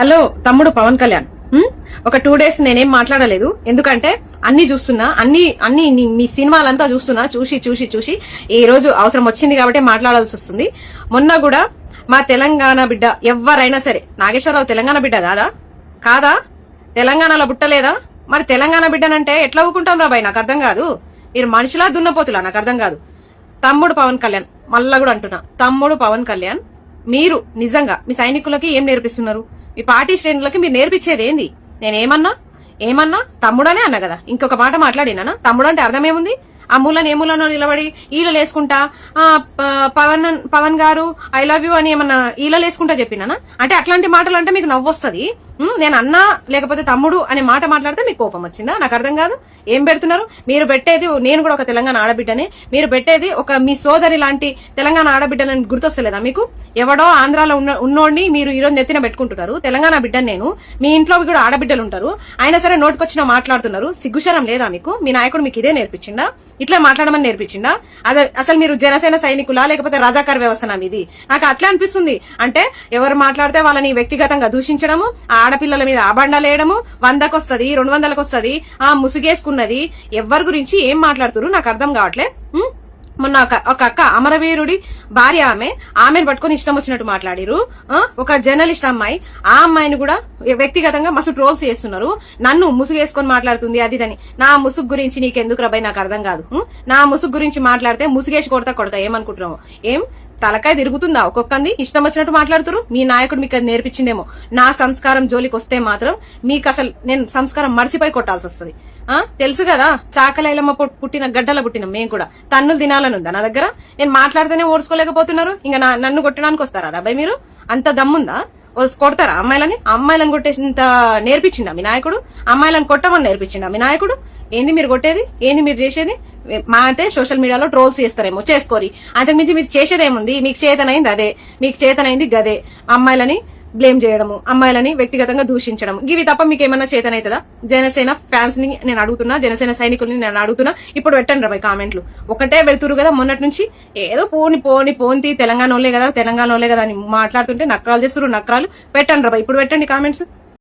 Hello తమ్ముడు పవన్ కళ్యాణ్. ఒక 2 days నేనేం మాట్లాడలేదు, ఎందుకంటే అన్ని చూస్తున్నా, అన్ని మీ సినిమాలంతా చూస్తున్నా. చూసి ఈ రోజు అవసరం వచ్చింది కాబట్టి మాట్లాడాల్సి వస్తుంది. మొన్న కూడా మా తెలంగాణ బిడ్డ ఎవరైనా సరే, నాగేశ్వరరావు తెలంగాణ బిడ్డ కాదా? తెలంగాణలో పుట్టలేదా? మరి తెలంగాణ బిడ్డనంటే ఎట్లా ఊకుంటాం రా బాయ్? నాకు అర్థం కాదు. మీరు మనిషిలా దున్నపోతులా? నాకు అర్థం కాదు. తమ్ముడు పవన్ కళ్యాణ్, మళ్ళా కూడా అంటున్నా, తమ్ముడు పవన్ కళ్యాణ్, మీరు నిజంగా మీ సైనికులకి ఏం నేర్పిస్తున్నారు? మీ పార్టీ శ్రేణులకి మీరు నేర్పించేది ఏంది? నేనేమన్నా తమ్ముడనే అన్నా కదా. ఇంకొక మాట మాట్లాడినా? తమ్ముడు అంటే అర్థం ఏముంది? ఆ మూలని ఏ మూలలో నిలబడి ఈలలు వేసుకుంటా పవన్ గారు ఐ లవ్ యూ అని ఏమన్నా ఈలలు వేసుకుంటా చెప్పినానా? అంటే అట్లాంటి మాటలు అంటే మీకు నవ్వొస్తుంది. నేను అన్నా లేకపోతే తమ్ముడు అనే మాట మాట్లాడితే మీకు కోపం వచ్చిందా? నాకు అర్థం కాదు. ఏం పెడుతున్నారు మీరు? పెట్టేది, నేను కూడా ఒక తెలంగాణ ఆడబిడ్డనే, మీరు పెట్టేది ఒక మీ సోదరి లాంటి తెలంగాణ ఆడబిడ్డనని గుర్తొస్తలేదా మీకు? ఎవడో ఆంధ్రాలో ఉన్నోడిని మీరు ఈరోజు నెత్తిన పెట్టుకుంటున్నారు. తెలంగాణ బిడ్డని నేను. మీ ఇంట్లో కూడా ఆడబిడ్డలు ఉంటారు, అయినా సరే నోటికొచ్చిన మాట్లాడుతున్నారు. సిగ్గుశరం లేదా మీకు? మీ నాయకుడు మీకు ఇదే నేర్పించిందా? ఇట్లా మాట్లాడమని నేర్పించిందా? అదే అసలు మీరు జనసేన సైనికులా లేకపోతే రజాకార్ వ్యవస్థనా మీది? నాకు అట్లా అనిపిస్తుంది. అంటే ఎవరు మాట్లాడితే వాళ్ళని వ్యక్తిగతంగా దూషించడము, ఆడపిల్లల మీద ఆబండాలేయడము, 100కి 200కి ఆ ముసుగేసుకున్నది ఎవరి గురించి ఏం మాట్లాడుతున్నారు నాకు అర్థం కావట్లే. మొన్న ఒక అక్క, అమరవీరుడి భార్య, ఆమెను పట్టుకుని ఇష్టం వచ్చినట్టు మాట్లాడిరు. ఒక జర్నలిస్ట్ అమ్మాయి, ఆ అమ్మాయిని కూడా వ్యక్తిగతంగా మస్తు ట్రోల్స్ చేస్తున్నారు. నన్ను ముసుగేసుకొని మాట్లాడుతుంది అది అని. నా ముసుగు గురించి నీకెందుకు రాబాయ్? నాకు అర్థం కాదు. నా ముసుగు గురించి మాట్లాడితే ముసుగేసి కొడతా ఏమనుకుంటున్నావు? ఏం తలకాయ తిరుగుతుందా? ఒక్కొక్కంది ఇష్టం వచ్చినట్టు మాట్లాడుతురు. మీ నాయకుడు మీకు అది నేర్పించిండేమో. నా సంస్కారం జోలికి వస్తే మాత్రం మీకు అసలు నేను సంస్కారం మర్చిపోయి కొట్టాల్సి వస్తుంది. తెలుసు కదా, చాకలైలమ్మ పుట్టిన గడ్డల పుట్టిన మేము కూడా. తన్నులు తినాలని ఉందా నా దగ్గర? నేను మాట్లాడితేనే ఓర్చుకోలేకపోతున్నారు, ఇంకా నన్ను కొట్టడానికి వస్తారా రాబాయ్? మీరు అంత దమ్ముందా? కొడతారా అమ్మాయిలను కొట్టేంత నేర్పించిండా మీ నాయకుడు? అమ్మాయిలను కొట్టమని నేర్పించిండా మీ నాయకుడు? ఏంది మీరు కొట్టేది? ఏంది మీరు చేసేది? మా అంటే సోషల్ మీడియాలో ట్రోల్స్ చేస్తారేమో, చేసుకోరి. అంతకుమించి మీరు చేసేదేముంది? మీకు చేతనైంది అదే, మీకు చేతనైంది గదే. అమ్మాయిలని బ్లేమ్ చేయడము, అమ్మాయిలని వ్యక్తిగతంగా దూషించడం, ఇవి తప్ప మీకు ఏమన్నా చేతనైతుందా? జనసేన ఫ్యాన్స్ ని నేను అడుగుతున్నా, జనసేన సైనికుల్ని నేను అడుగుతున్నా, ఇప్పుడు పెట్టండి రా కామెంట్లు. ఒకటే వెళ్తురు కదా మొన్నటి నుంచి, ఏదో పోని తెలంగాణ వాళ్ళే కదా అని మాట్లాడుతుంటే నక్రాలు చేస్తున్నారు. నక్రాలు పెట్టండి రా, ఇప్పుడు పెట్టండి కామెంట్స్.